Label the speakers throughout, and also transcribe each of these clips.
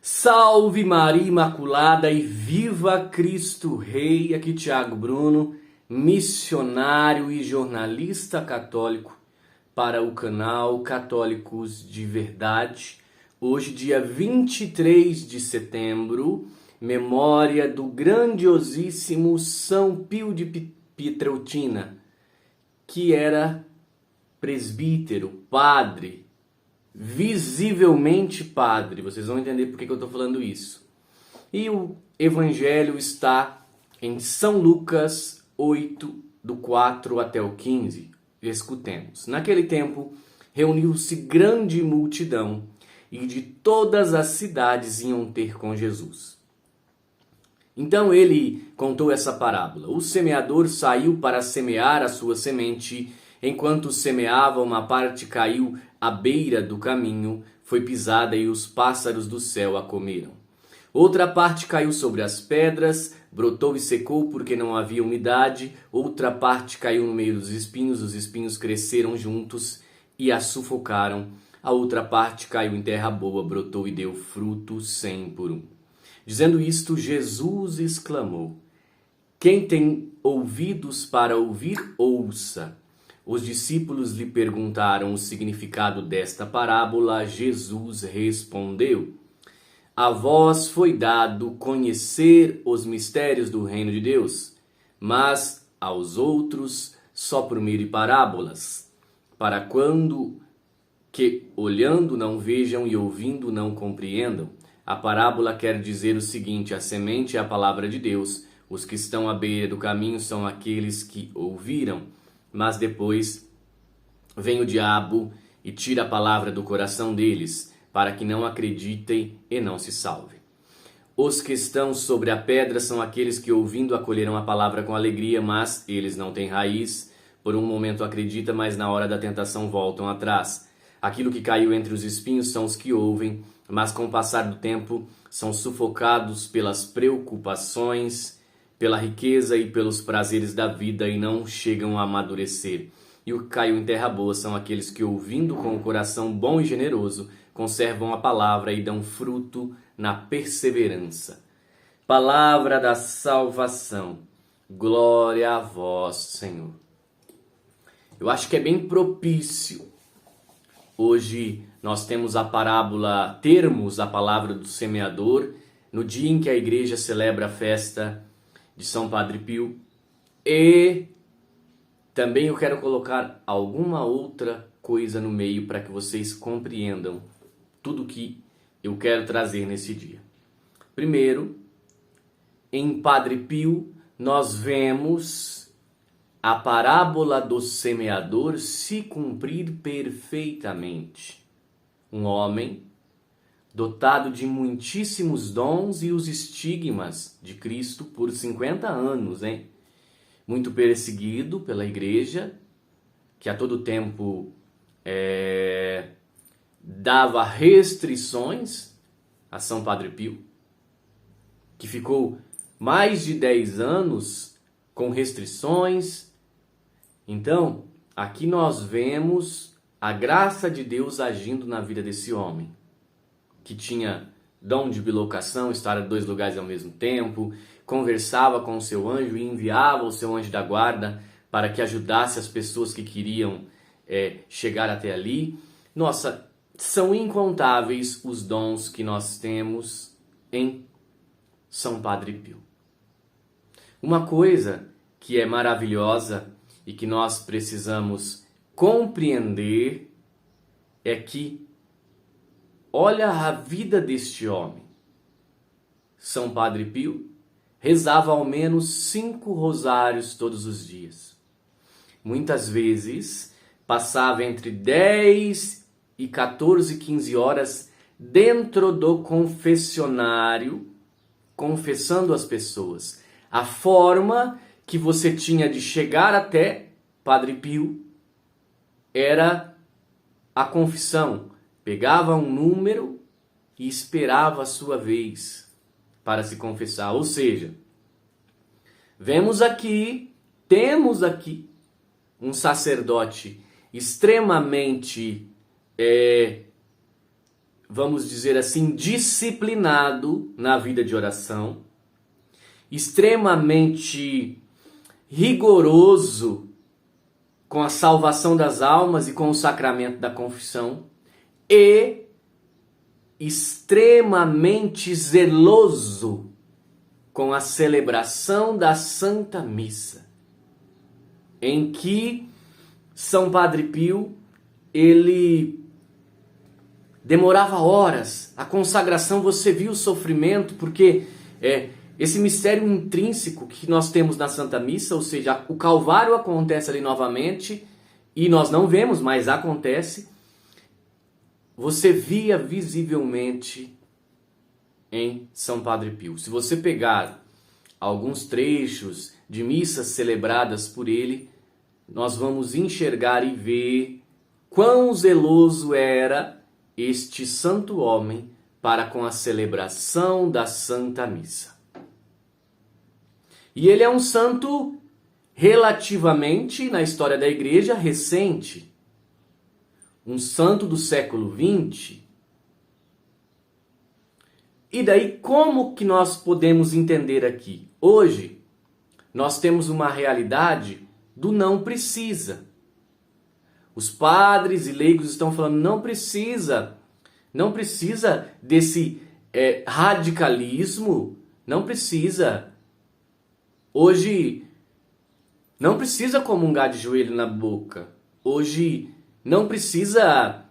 Speaker 1: Salve Maria Imaculada e viva Cristo Rei! Aqui Tiago Bruno, missionário e jornalista católico para o canal Católicos de Verdade. Hoje, dia 23 de setembro, memória do grandiosíssimo São Pio de Pietrelcina, que era presbítero, padre, visivelmente padre. Vocês vão entender por que eu estou falando isso. E o evangelho está em São Lucas 8, do 4 até o 15. Escutemos. Naquele tempo, reuniu-se grande multidão e de todas as cidades iam ter com Jesus. Então ele contou essa parábola. O semeador saiu para semear a sua semente. Enquanto semeava, uma parte caiu à beira do caminho, foi pisada e os pássaros do céu a comeram. Outra parte caiu sobre as pedras, brotou e secou porque não havia umidade. Outra parte caiu no meio dos espinhos, os espinhos cresceram juntos e a sufocaram. A outra parte caiu em terra boa, brotou e deu fruto 100 por um. Dizendo isto, Jesus exclamou: quem tem ouvidos para ouvir, ouça. Os discípulos lhe perguntaram o significado desta parábola. Jesus respondeu: a vós foi dado conhecer os mistérios do reino de Deus, mas aos outros só por meio de parábolas, para quando que olhando não vejam e ouvindo não compreendam. A parábola quer dizer o seguinte: a semente é a palavra de Deus. Os que estão à beira do caminho são aqueles que ouviram, mas depois vem o diabo e tira a palavra do coração deles, para que não acreditem e não se salvem. Os que estão sobre a pedra são aqueles que, ouvindo, acolheram a palavra com alegria, mas eles não têm raiz. Por um momento acreditam, mas na hora da tentação voltam atrás. Aquilo que caiu entre os espinhos são os que ouvem, mas com o passar do tempo são sufocados pelas preocupações, pela riqueza e pelos prazeres da vida e não chegam a amadurecer. E o que caiu em terra boa são aqueles que, ouvindo com o coração bom e generoso, conservam a palavra e dão fruto na perseverança. Palavra da salvação. Glória a vós, Senhor. Eu acho que é bem propício. Hoje nós temos a termos a palavra do semeador, no dia em que a igreja celebra a festa de São Padre Pio. E também eu quero colocar alguma outra coisa no meio para que vocês compreendam tudo que eu quero trazer nesse dia. Primeiro, em Padre Pio, nós vemos a parábola do semeador se cumprir perfeitamente. Um homem dotado de muitíssimos dons e os estigmas de Cristo por 50 anos, hein? Muito perseguido pela igreja, que a todo tempo dava restrições a São Padre Pio, que ficou mais de 10 anos com restrições. Então, aqui nós vemos a graça de Deus agindo na vida desse homem, que tinha dom de bilocação, estar em dois lugares ao mesmo tempo, conversava com o seu anjo e enviava o seu anjo da guarda para que ajudasse as pessoas que queriam chegar até ali. Nossa, são incontáveis os dons que nós temos em São Padre Pio. Uma coisa que é maravilhosa e que nós precisamos compreender é que, olha a vida deste homem. São Padre Pio rezava ao menos 5 rosários todos os dias. Muitas vezes passava entre 10 e 14, 15 horas dentro do confessionário, confessando as pessoas. A forma que você tinha de chegar até Padre Pio era a confissão. Pegava um número e esperava a sua vez para se confessar. Ou seja, temos aqui um sacerdote extremamente vamos dizer assim, disciplinado na vida de oração, extremamente rigoroso com a salvação das almas e com o sacramento da confissão e extremamente zeloso com a celebração da Santa Missa, em que São Padre Pio, ele demorava horas. A consagração, você viu o sofrimento, porque esse mistério intrínseco que nós temos na Santa Missa, ou seja, o Calvário acontece ali novamente, e nós não vemos, mas acontece. Você via visivelmente em São Padre Pio. Se você pegar alguns trechos de missas celebradas por ele, nós vamos enxergar e ver quão zeloso era este santo homem para com a celebração da Santa Missa. E ele é um santo relativamente, na história da igreja, recente. Um santo do século XX. E daí, como que nós podemos entender aqui? Hoje, nós temos uma realidade do não precisa. Os padres e leigos estão falando, não precisa desse radicalismo, não precisa. Hoje, não precisa comungar de joelho na boca. Hoje, não precisa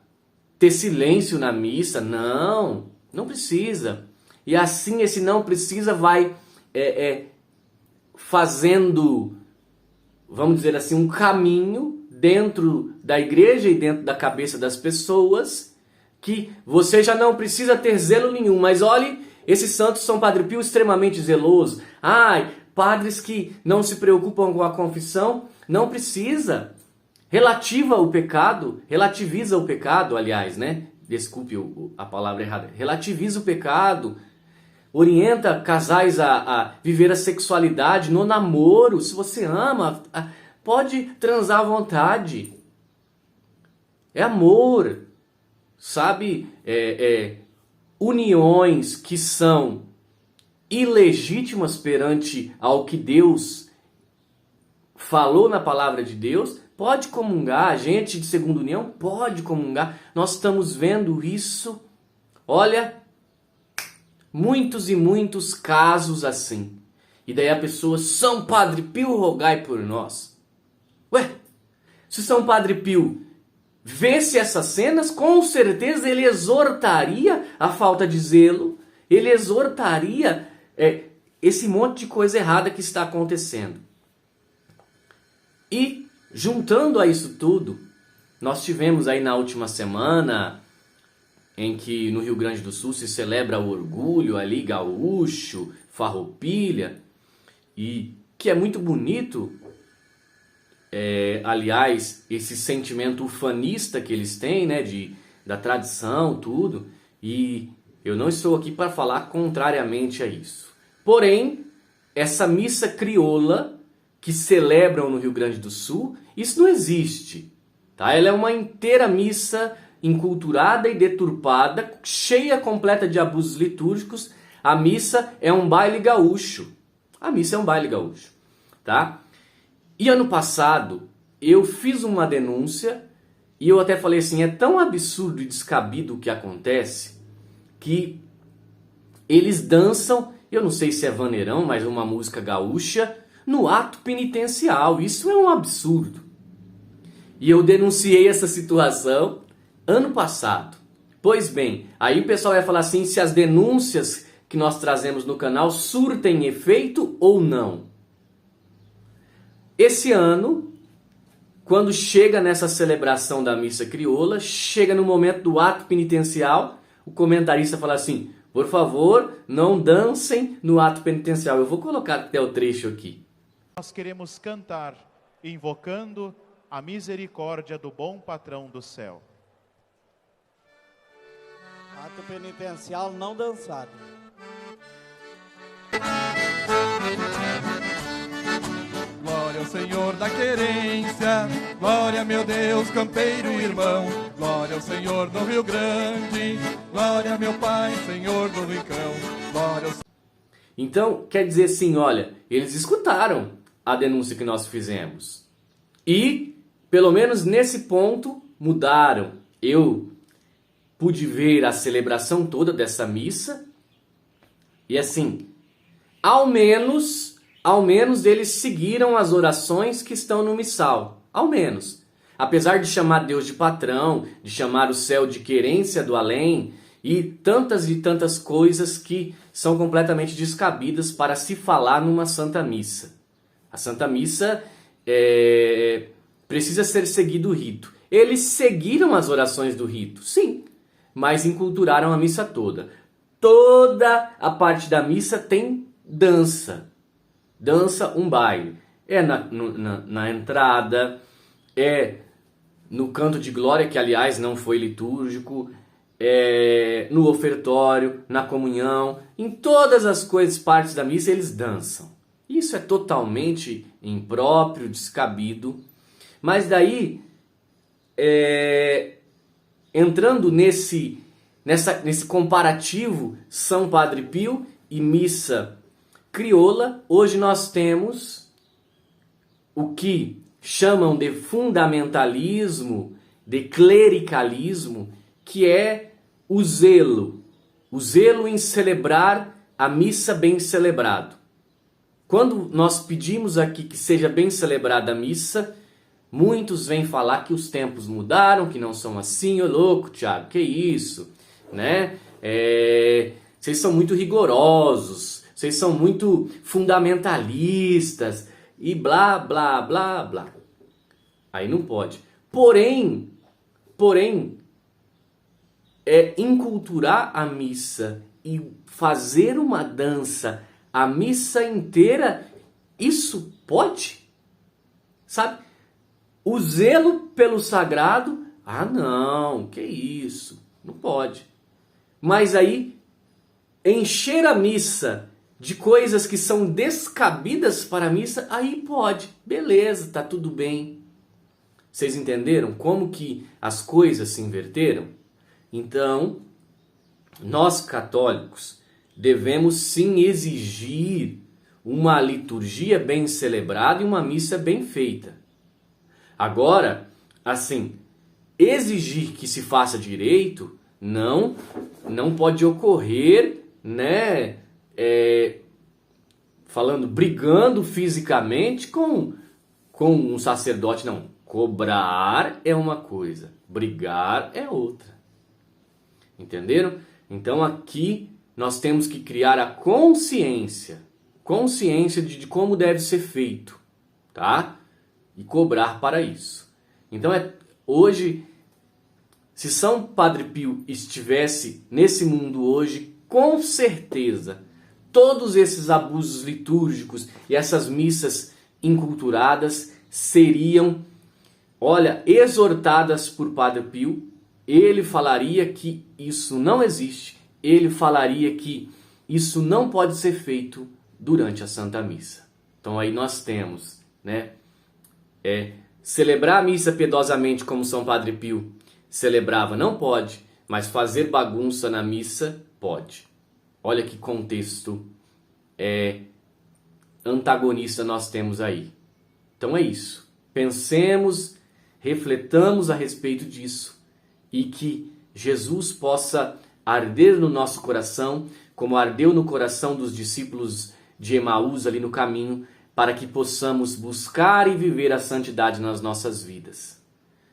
Speaker 1: ter silêncio na missa. Não precisa. E assim, esse não precisa vai fazendo, vamos dizer assim, um caminho dentro da igreja e dentro da cabeça das pessoas, que você já não precisa ter zelo nenhum. Mas olhe, esse santo São Padre Pio extremamente zeloso. Padres que não se preocupam com a confissão, não precisa. Relativiza o pecado, aliás, né? Desculpe a palavra errada. Relativiza o pecado. Orienta casais a viver a sexualidade no namoro. Se você ama, pode transar à vontade. É amor. Sabe? Uniões que são ilegítimas perante ao que Deus falou na palavra de Deus, pode comungar. Gente de segunda união pode comungar. Nós estamos vendo isso. Olha, muitos e muitos casos assim. E daí a pessoa, São Padre Pio, rogai por nós. Ué, se São Padre Pio visse essas cenas, com certeza ele exortaria a falta de zelo, ele exortaria esse monte de coisa errada que está acontecendo. E, juntando a isso tudo, nós tivemos aí na última semana, em que no Rio Grande do Sul se celebra o orgulho ali, gaúcho, farroupilha, e que é muito bonito, aliás, esse sentimento ufanista que eles têm, né, da tradição, tudo, e eu não estou aqui para falar contrariamente a isso. Porém, essa missa crioula que celebram no Rio Grande do Sul, isso não existe. Tá? Ela é uma inteira missa enculturada e deturpada, cheia completa de abusos litúrgicos. A missa é um baile gaúcho. A missa é um baile gaúcho. Tá? E ano passado, eu fiz uma denúncia e eu até falei assim, é tão absurdo e descabido o que acontece, que eles dançam, eu não sei se é vaneirão, mas uma música gaúcha, no ato penitencial. Isso é um absurdo. E eu denunciei essa situação ano passado. Pois bem, aí o pessoal vai falar assim, se as denúncias que nós trazemos no canal surtem efeito ou não. Esse ano, quando chega nessa celebração da missa crioula, chega no momento do ato penitencial, o comentarista fala assim, por favor, não dancem no ato penitencial. Eu vou colocar até o trecho aqui.
Speaker 2: Nós queremos cantar, invocando a misericórdia do bom patrão do céu.
Speaker 3: Ato penitencial não dançado.
Speaker 2: Glória ao
Speaker 4: Senhor da querência, glória, meu Deus, campeiro e irmão, glória ao Senhor do Rio Grande, glória, meu Pai, Senhor do Rincão, glória ao...
Speaker 1: Então, quer dizer assim, olha, eles escutaram a denúncia que nós fizemos. E, pelo menos nesse ponto, mudaram. Eu pude ver a celebração toda dessa missa. E assim, ao menos eles seguiram as orações que estão no missal. Ao menos. Apesar de chamar Deus de patrão, de chamar o céu de querência do além, e tantas coisas que são completamente descabidas para se falar numa Santa Missa. A Santa Missa precisa ser seguido o rito. Eles seguiram as orações do rito, sim, mas enculturaram a missa toda. Toda a parte da missa tem dança. Dança, um baile. É na entrada, é no canto de glória, que aliás não foi litúrgico, no ofertório, na comunhão, em todas as partes da missa eles dançam. Isso é totalmente impróprio, descabido. Mas daí, entrando nesse comparativo São Padre Pio e missa crioula, hoje nós temos o que chamam de fundamentalismo, de clericalismo, que é o zelo em celebrar a missa bem celebrado. Quando nós pedimos aqui que seja bem celebrada a missa, muitos vêm falar que os tempos mudaram, que não são assim. Ô louco, Thiago, que isso? Né? Vocês são muito rigorosos, vocês são muito fundamentalistas e blá, blá, blá, blá. Aí não pode. Porém, enculturar a missa e fazer uma dança a missa inteira, isso pode? Sabe? O zelo pelo sagrado, não, que isso, não pode. Mas aí, encher a missa de coisas que são descabidas para a missa, aí pode, beleza, tá tudo bem. Vocês entenderam como que as coisas se inverteram? Então, nós católicos devemos sim exigir uma liturgia bem celebrada e uma missa bem feita. Agora, assim, exigir que se faça direito não pode ocorrer, né? Brigando fisicamente com um sacerdote, não. Cobrar é uma coisa, brigar é outra. Entenderam? Então aqui nós temos que criar a consciência de como deve ser feito, tá? E cobrar para isso. Então hoje, se São Padre Pio estivesse nesse mundo hoje, com certeza, todos esses abusos litúrgicos e essas missas inculturadas seriam, exortadas por Padre Pio. Ele falaria que isso não existe, ele falaria que isso não pode ser feito durante a Santa Missa. Então aí nós temos, né, celebrar a missa piedosamente como São Padre Pio celebrava não pode, mas fazer bagunça na missa pode. Olha que contexto antagonista nós temos aí. Então é isso. Pensemos, refletamos a respeito disso e que Jesus possa arder no nosso coração, como ardeu no coração dos discípulos de Emaús ali no caminho, para que possamos buscar e viver a santidade nas nossas vidas.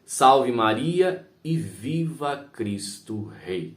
Speaker 1: Salve Maria e viva Cristo Rei!